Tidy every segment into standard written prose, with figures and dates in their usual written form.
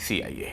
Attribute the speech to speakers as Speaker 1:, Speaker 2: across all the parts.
Speaker 1: CIA।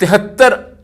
Speaker 1: 73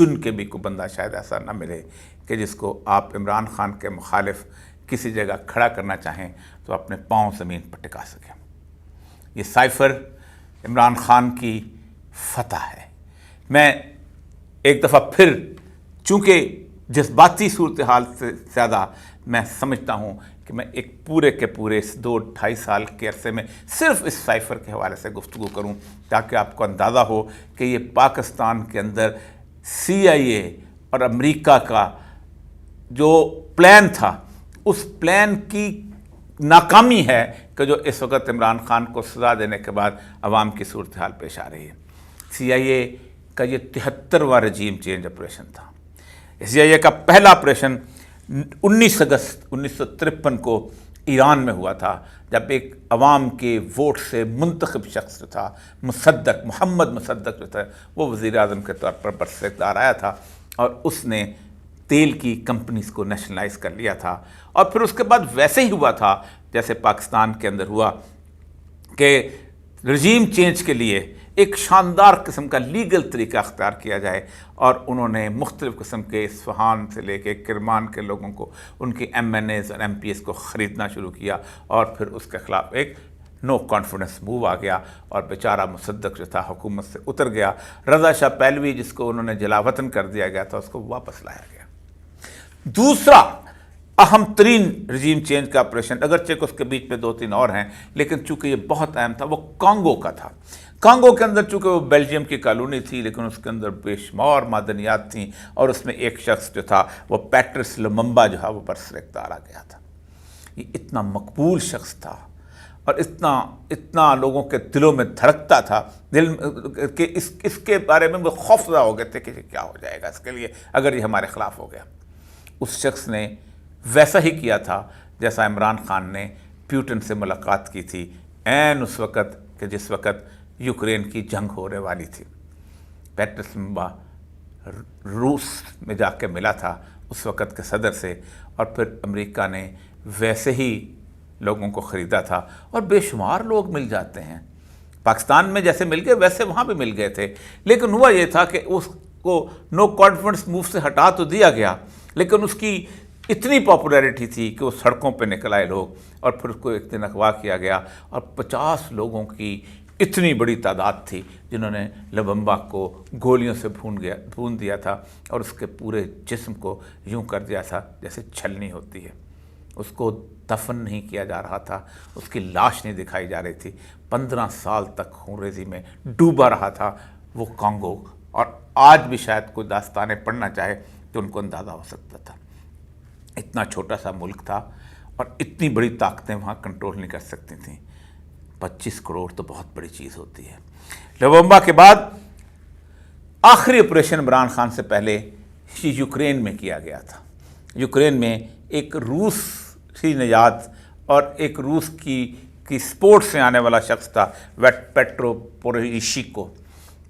Speaker 1: چن کے بھی کوئی بندہ شاید ایسا نہ ملے کہ جس کو آپ عمران خان کے مخالف کسی جگہ کھڑا کرنا چاہیں تو اپنے پاؤں زمین پر ٹکا سکیں۔ یہ سائفر عمران خان کی فتح ہے۔ میں ایک دفعہ پھر، چونکہ جذباتی صورتحال سے زیادہ میں سمجھتا ہوں کہ میں ایک پورے کے پورے اس 2-2.5 سال کے عرصے میں صرف اس سائفر کے حوالے سے گفتگو کروں تاکہ آپ کو اندازہ ہو کہ یہ پاکستان کے اندر CIA اور امریکہ کا جو پلان تھا اس پلان کی ناکامی ہے کہ جو اس وقت عمران خان کو سزا دینے کے بعد عوام کی صورتحال پیش آ رہی ہے۔ CIA کا یہ 73واں رجیم چینج آپریشن تھا۔ CIA کا پہلا آپریشن 19 اگست 1953 کو ایران میں ہوا تھا، جب ایک عوام کے ووٹ سے منتخب شخص جو تھا مصدق، محمد مصدق جو تھا، وہ وزیر اعظم کے طور پر برسر اقتدار آیا تھا اور اس نے تیل کی کمپنیز کو نیشنلائز کر لیا تھا۔ اور پھر اس کے بعد ویسے ہی ہوا تھا جیسے پاکستان کے اندر ہوا کہ رجیم چینج کے لیے ایک شاندار قسم کا لیگل طریقہ اختیار کیا جائے، اور انہوں نے مختلف قسم کے اصفہان سے لے کے کرمان کے لوگوں کو، ان کے MNAs اور MPs کو خریدنا شروع کیا، اور پھر اس کے خلاف ایک نو کانفیڈنس موو آ گیا اور بیچارہ مصدق جو تھا حکومت سے اتر گیا۔ رضا شاہ پہلوی جس کو انہوں نے جلا وطن کر دیا گیا تھا اس کو واپس لایا گیا۔ دوسرا اہم ترین رجیم چینج کا آپریشن، اگرچہ کہ اس کے بیچ میں 2-3 اور ہیں لیکن چونکہ یہ بہت اہم تھا، وہ کانگو کا تھا۔ کانگو کے اندر چونکہ وہ بیلجیم کی کالونی تھی لیکن اس کے اندر بے شمار معدنیات تھیں، اور اس میں ایک شخص جو تھا وہ پیٹرس لممبا جو ہے وہ برسر اقتدار آ گیا تھا۔ یہ اتنا مقبول شخص تھا اور اتنا لوگوں کے دلوں میں دھڑکتا تھا دل کہ اس کے بارے میں وہ خوفزدہ ہو گئے تھے کہ کیا ہو جائے گا اس کے لیے اگر یہ ہمارے خلاف ہو گیا۔ اس شخص نے ویسا ہی کیا تھا جیسا عمران خان نے پیوٹن سے ملاقات کی تھی عین اس وقت کہ جس وقت یوکرین کی جنگ ہونے والی تھی۔ پیٹرس لممبا روس میں جا کے ملا تھا اس وقت کے صدر سے، اور پھر امریکہ نے ویسے ہی لوگوں کو خریدا تھا، اور بے شمار لوگ مل جاتے ہیں پاکستان میں جیسے مل گئے ویسے وہاں بھی مل گئے تھے، لیکن ہوا یہ تھا کہ اس کو نو کانفیڈنس موو سے ہٹا تو دیا گیا لیکن اس کی اتنی پاپولیرٹی تھی کہ وہ سڑکوں پہ نکل آئے لوگ، اور پھر اس کو ایک دن اغوا کیا گیا اور 50 لوگوں کی اتنی بڑی تعداد تھی جنہوں نے لممبا کو گولیوں سے بھون دیا تھا اور اس کے پورے جسم کو یوں کر دیا تھا جیسے چھلنی ہوتی ہے۔ اس کو دفن نہیں کیا جا رہا تھا، اس کی لاش نہیں دکھائی جا رہی تھی، 15 سال تک خون ریزی میں ڈوبا رہا تھا وہ کانگو، اور آج بھی شاید کوئی داستانیں پڑھنا چاہے تو ان کو اندازہ ہو سکتا تھا۔ اتنا چھوٹا سا ملک تھا اور اتنی بڑی طاقتیں وہاں کنٹرول نہیں کر سکتی تھیں۔ 25 کروڑ تو بہت بڑی چیز ہوتی ہے۔ لممبا کے بعد آخری آپریشن عمران خان سے پہلے یوکرین میں کیا گیا تھا۔ یوکرین میں ایک روسی نژاد اور ایک روس کی سپورٹ سے آنے والا شخص تھا پیٹرو پوروشینکو۔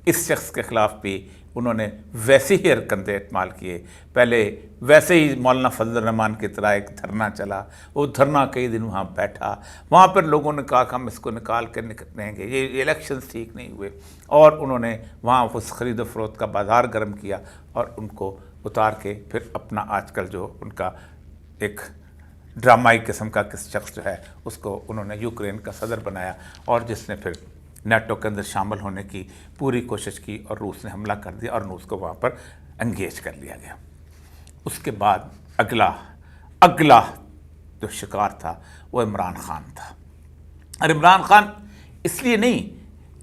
Speaker 1: اس شخص کے خلاف بھی انہوں نے ویسے ہی حرکتیں استعمال کیے۔ پہلے ویسے ہی مولانا فضل الرحمان کی طرح ایک دھرنا چلا، وہ دھرنا کئی دن وہاں بیٹھا، وہاں پر لوگوں نے کہا کہ ہم اس کو نکال کے نکلیں گے، یہ الیکشنز ٹھیک نہیں ہوئے، اور انہوں نے وہاں اس خرید و فروخت کا بازار گرم کیا اور ان کو اتار کے پھر اپنا آج کل جو ان کا ایک ڈرامائی قسم کا شخص جو ہے اس کو انہوں نے یوکرین کا صدر بنایا، اور جس نے پھر نیٹو کے اندر شامل ہونے کی پوری کوشش کی اور روس نے حملہ کر دیا اور روس کو وہاں پر انگیج کر لیا گیا۔ اس کے بعد اگلا جو شکار تھا وہ عمران خان تھا، اور عمران خان اس لیے نہیں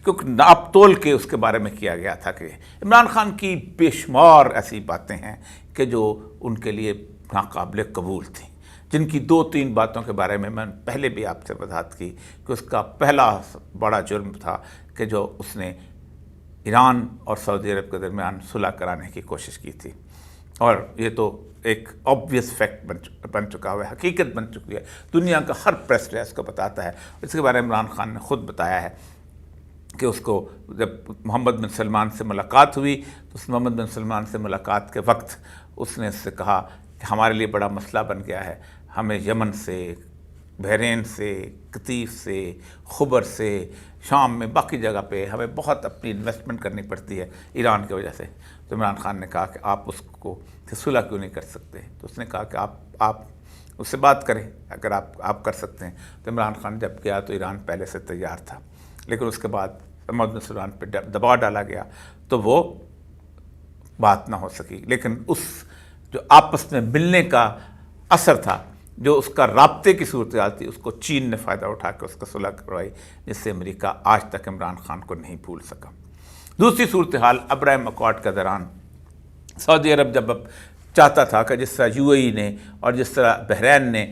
Speaker 1: کیونکہ ناپ تول کے اس کے بارے میں کیا گیا تھا کہ عمران خان کی بے شمار ایسی باتیں ہیں کہ جو ان کے لیے ناقابل قبول تھیں، جن کی 2-3 باتوں کے بارے میں پہلے بھی آپ سے وضاحت کی کہ اس کا پہلا بڑا جرم تھا کہ جو اس نے ایران اور سعودی عرب کے درمیان صلح کرانے کی کوشش کی تھی، اور یہ تو ایک آبویس فیکٹ بن چکا ہوا ہے، حقیقت بن چکی ہے، دنیا کا ہر پریس اس کو بتاتا ہے۔ اس کے بارے میں عمران خان نے خود بتایا ہے کہ اس کو جب محمد بن سلمان سے ملاقات ہوئی تو اس محمد بن سلمان سے ملاقات کے وقت اس نے اس سے کہا کہ ہمارے لیے بڑا مسئلہ بن گیا ہے، ہمیں یمن سے بحرین سے، قطیف سے، خبر سے، شام میں باقی جگہ پہ ہمیں بہت اپنی انویسٹمنٹ کرنی پڑتی ہے ایران کی وجہ سے. تو عمران خان نے کہا کہ آپ اس کو صلح کیوں نہیں کر سکتے؟ تو اس نے کہا کہ آپ اس سے بات کریں اگر آپ کر سکتے ہیں. تو عمران خان جب گیا تو ایران پہلے سے تیار تھا، لیکن اس کے بعد محمد بن سلمان پہ دباؤ ڈالا گیا تو وہ بات نہ ہو سکی. لیکن اس جو آپس میں ملنے کا اثر تھا، جو اس کا رابطے کی صورتحال تھی، اس کو چین نے فائدہ اٹھا کے اس کا صلح کروائی، جس سے امریکہ آج تک عمران خان کو نہیں بھول سکا. دوسری صورتحال ابراہیم اکارڈ کا دوران، سعودی عرب جب چاہتا تھا کہ جس طرح یو اے ای نے اور جس طرح بحرین نے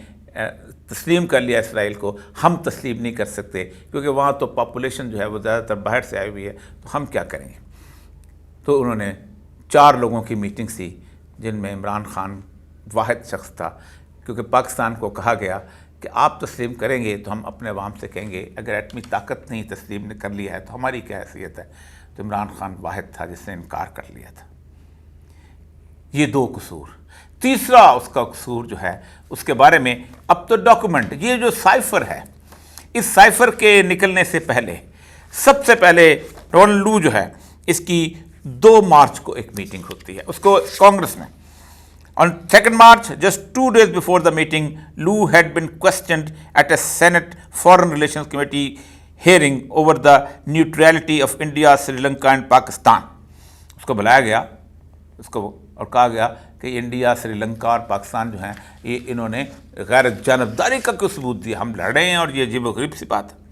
Speaker 1: تسلیم کر لیا اسرائیل کو، ہم تسلیم نہیں کر سکتے کیونکہ وہاں تو پاپولیشن جو ہے وہ زیادہ تر باہر سے آئی ہوئی ہے، تو ہم کیا کریں گے. تو انہوں نے 4 لوگوں کی میٹنگ سی، جن میں عمران خان واحد شخص تھا، کیونکہ پاکستان کو کہا گیا کہ آپ تسلیم کریں گے تو ہم اپنے عوام سے کہیں گے اگر ایٹمی طاقت نہیں تسلیم کر لیا ہے تو ہماری کیا حیثیت ہے. تو عمران خان واحد تھا جس نے انکار کر لیا تھا. یہ 2 قصور. تیسرا اس کا قصور جو ہے اس کے بارے میں اب تو ڈاکومنٹ، یہ جو سائفر ہے، اس سائفر کے نکلنے سے پہلے سب سے پہلے رونلڈ لو جو ہے، اس کی 2 مارچ کو ایک میٹنگ ہوتی ہے اس کو کانگریس میں. On 2nd March, just 2 days before the meeting, Lou had been questioned at a Senate Foreign Relations Committee hearing over the neutrality of India, Sri Lanka and Pakistan. اس کو بلایا گیا، اس کو اور کہا گیا کہ انڈیا، سری لنکا اور پاکستان جو ہیں یہ انہوں نے غیر جانبداری کا کوئی ثبوت دیا، ہم لڑ رہے ہیں اور یہ عجیب و غریب سی بات ہے.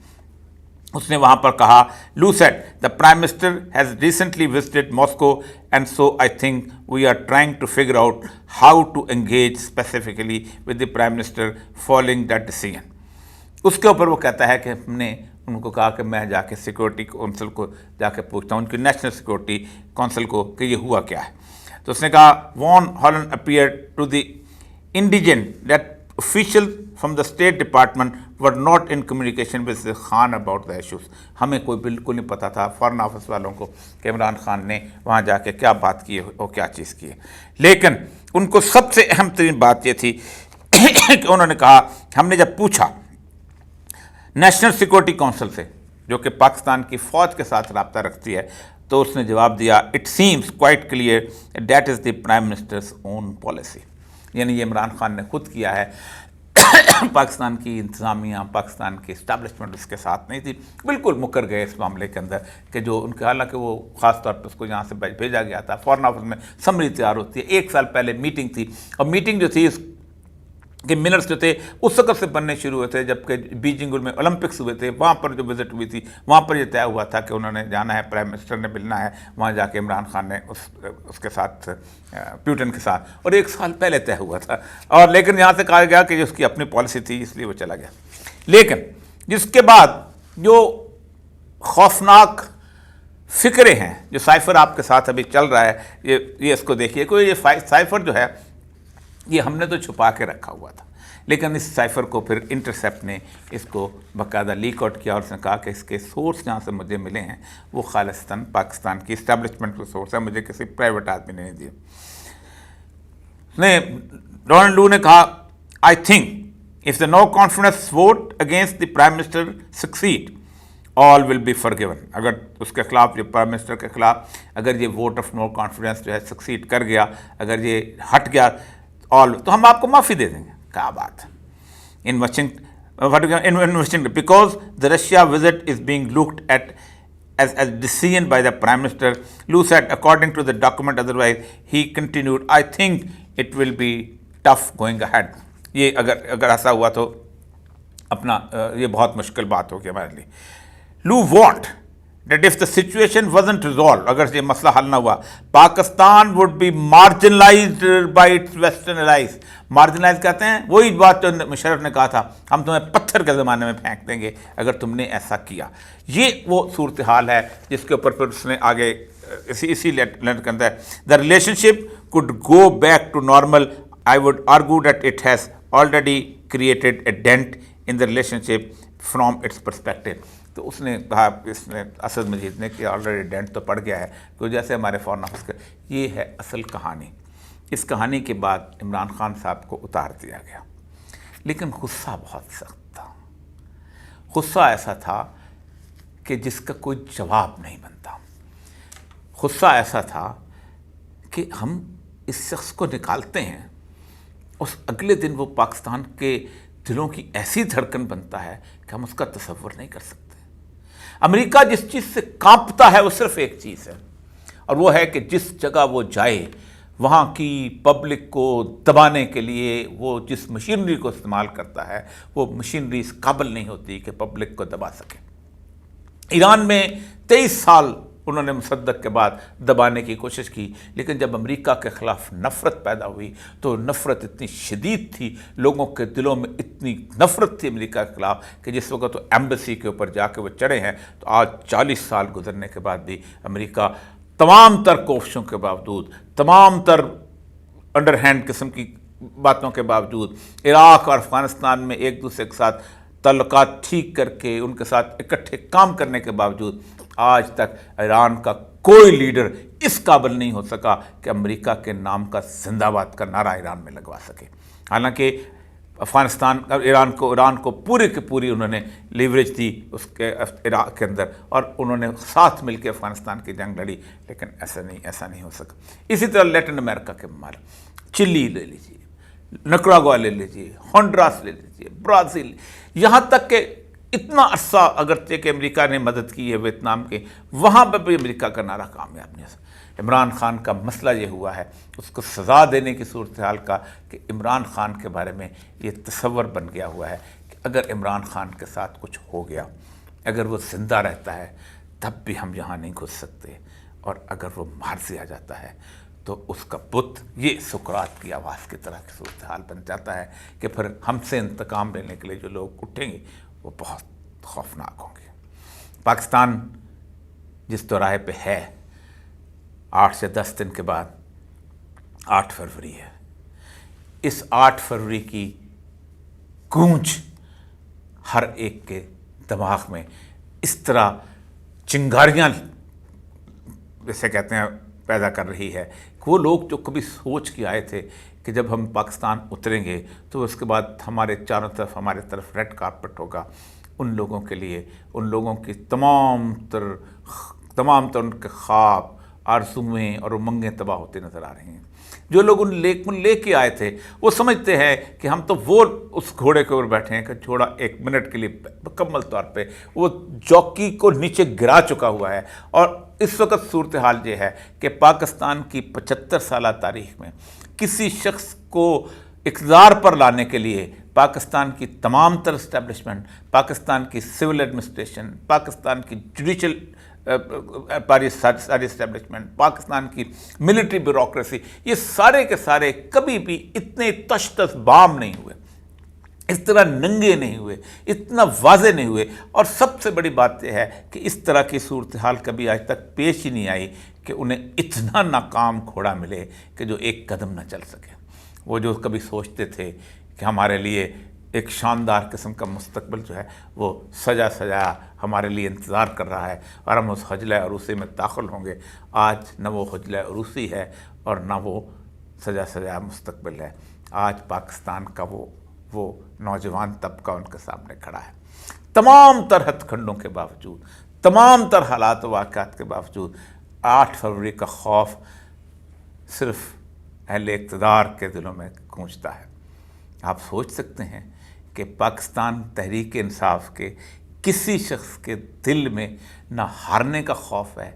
Speaker 1: اس نے وہاں پر کہا، لو sad the Prime Minister has recently visited Moscow and so I think we are trying to figure out how to engage specifically with the Prime Minister following that decision. اس کے اوپر وہ کہتا ہے کہ ہم نے ان کو کہا کہ میں جا کے سیکورٹی کونسل کو جا کے پوچھتا ہوں، ان کی نیشنل سیکورٹی کونسل کو، کہ یہ ہوا کیا ہے. تو اس نے کہا وان ہالن appeared to the indigent that officials from the State Department were not in communication with Khan about the issues. ہمیں کوئی بالکل نہیں پتا تھا فارن آفس والوں کو کہ عمران خان نے وہاں جا کے کیا بات کی ہے اور کیا چیز کی ہے. لیکن ان کو سب سے اہم ترین بات یہ تھی کہ انہوں نے کہا، ہم نے جب پوچھا نیشنل سیکورٹی کونسل سے جو کہ پاکستان کی فوج کے ساتھ رابطہ رکھتی ہے، تو اس نے جواب دیا it seems quite clear that is the prime ministers own policy. یعنی یہ عمران خان نے خود کیا ہے، پاکستان کی انتظامیہ، پاکستان کی اسٹیبلشمنٹ اس کے ساتھ نہیں تھی، بالکل مکر گئے اس معاملے کے اندر کہ جو ان کے، حالانکہ وہ خاص طور پہ اس کو یہاں سے بھیجا گیا تھا. فارن آفس میں سمری تیار ہوتی ہے، 1 سال پہلے میٹنگ تھی، اور میٹنگ جو تھی اس کے منٹس جو تھے اس وقت سے بننے شروع ہوئے تھے جبکہ بیجنگ میں اولمپکس ہوئے تھے. وہاں پر جو وزٹ ہوئی تھی وہاں پر یہ طے ہوا تھا کہ انہوں نے جانا ہے، پرائم منسٹر نے ملنا ہے وہاں جا کے عمران خان نے اس کے ساتھ، پیوٹن کے ساتھ، اور 1 سال پہلے طے ہوا تھا. اور لیکن یہاں سے کہا گیا کہ اس کی اپنی پالیسی تھی اس لیے وہ چلا گیا. لیکن جس کے بعد جو خوفناک فکرے ہیں، جو سائفر آپ کے ساتھ ابھی چل رہا ہے، یہ اس کو دیکھیے. کوئی یہ سائفر جو ہے یہ ہم نے تو چھپا کے رکھا ہوا تھا، لیکن اس سائفر کو پھر انٹرسیپٹ نے اس کو باقاعدہ لیک آؤٹ کیا، اور اس نے کہا کہ اس کے سورس جہاں سے مجھے ملے ہیں وہ خالصتاً پاکستان کی اسٹیبلشمنٹ کے سورس ہے، مجھے کسی پرائیویٹ آدمی نے نہیں دیے. رونلڈ لو نے کہا I think if the no confidence vote against the prime minister succeed all will be forgiven. اگر اس کے خلاف، جو پرائم منسٹر کے خلاف اگر یہ ووٹ آف نو کانفیڈنس جو ہے سکسیڈ کر گیا، اگر یہ ہٹ گیا آل، تو ہم آپ کو معافی دے دیں گے. کیا بات ہے. in Washington because the Russia visit is being looked at as a decision by the Prime Minister. Lou said according to the document, otherwise he continued I think it will be tough going ahead. یہ اگر ایسا ہوا تو اپنا یہ بہت مشکل بات ہوگی ہمارے لیے. Lou warned that if the situation wasn't resolved, اگر یہ مسئلہ حل نہ ہوا، Pakistan would be marginalized by its western allies. Marginalise کہتے ہیں وہی بات جو مشرف نے کہا تھا، ہم تمہیں پتھر کے زمانے میں پھینک دیں گے اگر تم نے ایسا کیا. یہ وہ صورتحال ہے جس کے اوپر پھر اس نے آگے اسی لیٹر کے اندر the relationship could go back to normal. I would argue that it has already created a dent in the relationship from its perspective. تو اس نے کہا، اس نے اسد مجید نے، کہ آلریڈی ڈینٹ تو پڑ گیا ہے، تو جیسے ہمارے فارن آفس کا. یہ ہے اصل کہانی. اس کہانی کے بعد عمران خان صاحب کو اتار دیا گیا. لیکن غصہ بہت سخت تھا. غصہ ایسا تھا کہ جس کا کوئی جواب نہیں بنتا. غصہ ایسا تھا کہ ہم اس شخص کو نکالتے ہیں، اس اگلے دن وہ پاکستان کے دلوں کی ایسی دھڑکن بنتا ہے کہ ہم اس کا تصور نہیں کر سکتے. امریکہ جس چیز سے کانپتا ہے وہ صرف ایک چیز ہے، اور وہ ہے کہ جس جگہ وہ جائے وہاں کی پبلک کو دبانے کے لیے وہ جس مشینری کو استعمال کرتا ہے وہ مشینری اس قابل نہیں ہوتی کہ پبلک کو دبا سکے. ایران میں 23 سال انہوں نے مصدق کے بعد دبانے کی کوشش کی، لیکن جب امریکہ کے خلاف نفرت پیدا ہوئی تو نفرت اتنی شدید تھی، لوگوں کے دلوں میں اتنی نفرت تھی امریکہ کے خلاف کہ جس وقت وہ ایمبیسی کے اوپر جا کے وہ چڑھے ہیں تو آج 40 سال گزرنے کے بعد بھی امریکہ تمام تر کوششوں کے باوجود، تمام تر انڈر ہینڈ قسم کی باتوں کے باوجود، عراق اور افغانستان میں ایک دوسرے کے ساتھ تعلقات ٹھیک کر کے ان کے ساتھ اکٹھے کام کرنے کے باوجود آج تک ایران کا کوئی لیڈر اس قابل نہیں ہو سکا کہ امریکہ کے نام کا زندہ باد کا نعرہ ایران میں لگوا سکے. حالانکہ افغانستان ایران کو پورے کی پوری انہوں نے لیوریج دی اس کے عراق کے اندر، اور انہوں نے ساتھ مل کے افغانستان کی جنگ لڑی، لیکن ایسا نہیں ہو سکا. اسی طرح لیٹن امریکہ کے ممالک، چلی لے لیجیے، نکراگوا لے لیجیے، ہونڈراس لے لیجیے، برازیل، یہاں تک کہ اتنا عرصہ اگرچہ کہ امریکہ نے مدد کی ہے ویتنام کے، وہاں پہ بھی امریکہ کا نعرہ کامیاب نہیں ہو سکا. عمران خان کا مسئلہ یہ ہوا ہے اس کو سزا دینے کی صورتحال کا کہ عمران خان کے بارے میں یہ تصور بن گیا ہوا ہے کہ اگر عمران خان کے ساتھ کچھ ہو گیا، اگر وہ زندہ رہتا ہے تب بھی ہم یہاں نہیں گھس سکتے، اور اگر وہ مار دیا جاتا ہے تو اس کا بت یہ سقراط کی آواز کی طرح کی صورتحال بن جاتا ہے کہ پھر ہم سے انتقام لینے کے لیے جو لوگ اٹھیں گے وہ بہت خوفناک ہوں گے. پاکستان جس دوراہے پہ ہے، 8 سے 10 دن کے بعد 8 فروری ہے. اس 8 فروری کی گونج ہر ایک کے دماغ میں اس طرح چنگاریاں جیسے کہتے ہیں پیدا کر رہی ہے کہ وہ لوگ جو کبھی سوچ کے آئے تھے کہ جب ہم پاکستان اتریں گے تو اس کے بعد ہمارے چاروں طرف ہمارے طرف ریڈ کارپٹ ہوگا، ان لوگوں کے لیے، ان لوگوں کی تمام تر ان کے خواب، آرزوئیں اور امنگیں تباہ ہوتے نظر آ رہی ہیں. جو لوگ ان لے کے آئے تھے وہ سمجھتے ہیں کہ ہم تو وہ اس گھوڑے کے اوپر بیٹھے ہیں کہ گھوڑا 1 منٹ کے لیے مکمل طور پہ وہ جوکی کو نیچے گرا چکا ہوا ہے. اور اس وقت صورتحال یہ ہے کہ پاکستان کی 75 سالہ تاریخ میں کسی شخص کو اقتدار پر لانے کے لیے پاکستان کی تمام تر اسٹیبلشمنٹ، پاکستان کی سول ایڈمنسٹریشن، پاکستان کی جوڈیشل ساری اسٹیبلشمنٹ، پاکستان کی ملٹری بیوروکریسی، یہ سارے کے سارے کبھی بھی اتنے تشتش بام نہیں ہوئے، اس طرح ننگے نہیں ہوئے، اتنا واضح نہیں ہوئے. اور سب سے بڑی بات یہ ہے کہ اس طرح کی صورتحال کبھی آج تک پیش ہی نہیں آئی کہ انہیں اتنا ناکام گھوڑا ملے کہ جو ایک قدم نہ چل سکے. وہ جو کبھی سوچتے تھے کہ ہمارے لیے ایک شاندار قسم کا مستقبل جو ہے وہ سجا ہمارے لیے انتظار کر رہا ہے اور ہم اس حجلہ عروسی میں داخل ہوں گے، آج نہ وہ حجلہ عروسی ہے اور نہ وہ سجا مستقبل ہے. آج پاکستان کا وہ نوجوان طبقہ ان کے سامنے کھڑا ہے. تمام تر ہتھ کنڈوں کے باوجود، تمام تر حالات و واقعات کے باوجود 8 فروری کا خوف صرف اہل اقتدار کے دلوں میں گونجتا ہے. آپ سوچ سکتے ہیں کہ پاکستان تحریک انصاف کے کسی شخص کے دل میں نہ ہارنے کا خوف ہے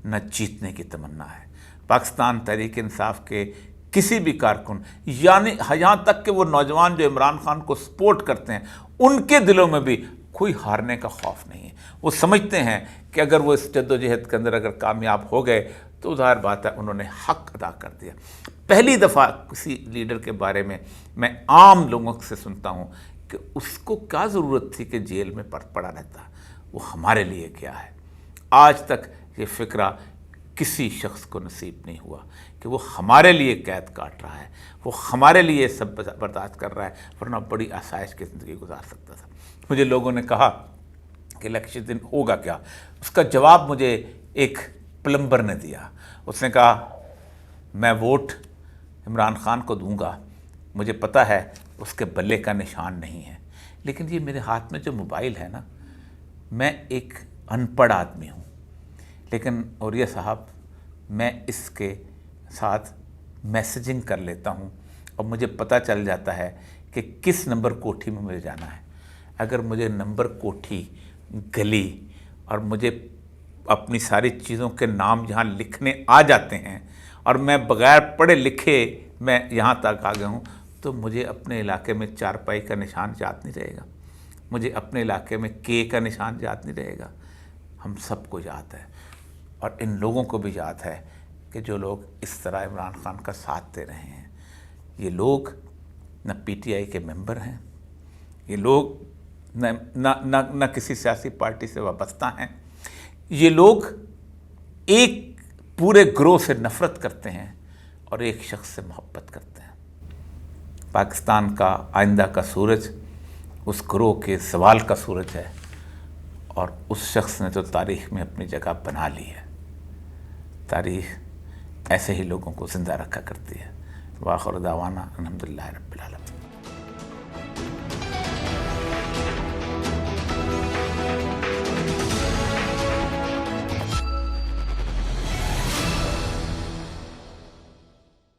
Speaker 1: نہ جیتنے کی تمنا ہے. پاکستان تحریک انصاف کے کسی بھی کارکن، یعنی یہاں تک کہ وہ نوجوان جو عمران خان کو سپورٹ کرتے ہیں، ان کے دلوں میں بھی کوئی ہارنے کا خوف نہیں ہے. وہ سمجھتے ہیں کہ اگر وہ اس جد و جہد کے اندر اگر کامیاب ہو گئے تو ظاہر بات ہے انہوں نے حق ادا کر دیا. پہلی دفعہ کسی لیڈر کے بارے میں عام لوگوں سے سنتا ہوں کہ اس کو کیا ضرورت تھی کہ جیل میں پڑا رہتا، وہ ہمارے لیے کیا ہے. آج تک یہ فکرہ کسی شخص کو نصیب نہیں ہوا کہ وہ ہمارے لیے قید کاٹ رہا ہے، وہ ہمارے لیے سب برداشت کر رہا ہے، ورنہ بڑی آسائش کی زندگی گزار سکتا تھا. مجھے لوگوں نے کہا کہ الیکشن دن ہوگا کیا، اس کا جواب مجھے ایک پلمبر نے دیا. اس نے کہا میں ووٹ عمران خان کو دوں گا، مجھے پتہ ہے اس کے بلے کا نشان نہیں ہے. لیکن یہ میرے ہاتھ میں جو موبائل ہے نا، میں ایک ان پڑھ آدمی ہوں، لیکن اوریہ صاحب میں اس کے ساتھ میسیجنگ کر لیتا ہوں اور مجھے پتہ چل جاتا ہے کہ کس نمبر کوٹھی میں مجھے جانا ہے. اگر مجھے نمبر کوٹھی، گلی اور مجھے اپنی ساری چیزوں کے نام یہاں لکھنے آ جاتے ہیں اور میں بغیر پڑھے لکھے میں یہاں تک آ گیا ہوں، تو مجھے اپنے علاقے میں چارپائی کا نشان یاد نہیں رہے گا، مجھے اپنے علاقے میں کے کا نشان یاد نہیں رہے گا. ہم سب کو یاد ہے، اور ان لوگوں کو بھی یاد ہے کہ جو لوگ اس طرح عمران خان کا ساتھ دے رہے ہیں. یہ لوگ نہ پی ٹی آئی کے ممبر ہیں، یہ لوگ نہ کسی سیاسی پارٹی سے وابستہ ہیں. یہ لوگ ایک پورے گروہ سے نفرت کرتے ہیں اور ایک شخص سے محبت کرتے ہیں. پاکستان کا آئندہ کا سورج اس گروہ کے زوال کا سورج ہے، اور اس شخص نے تو تاریخ میں اپنی جگہ بنا لی ہے. تاریخ ایسے ہی لوگوں کو زندہ رکھا کرتی ہے. وآخر دعوانا الحمدللہ رب العالمین.